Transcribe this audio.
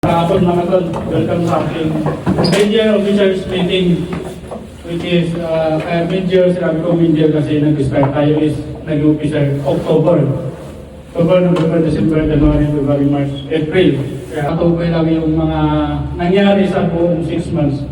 Kahapon mga tol, welcome sa ating mid-year officers meeting, which is mid-year, sinabi ko mid-year kasi nag-start tayo is nag-officer October, November, December, January, February, March, April. Kaya natukoy lang yung mga nangyari sa buong 6 months.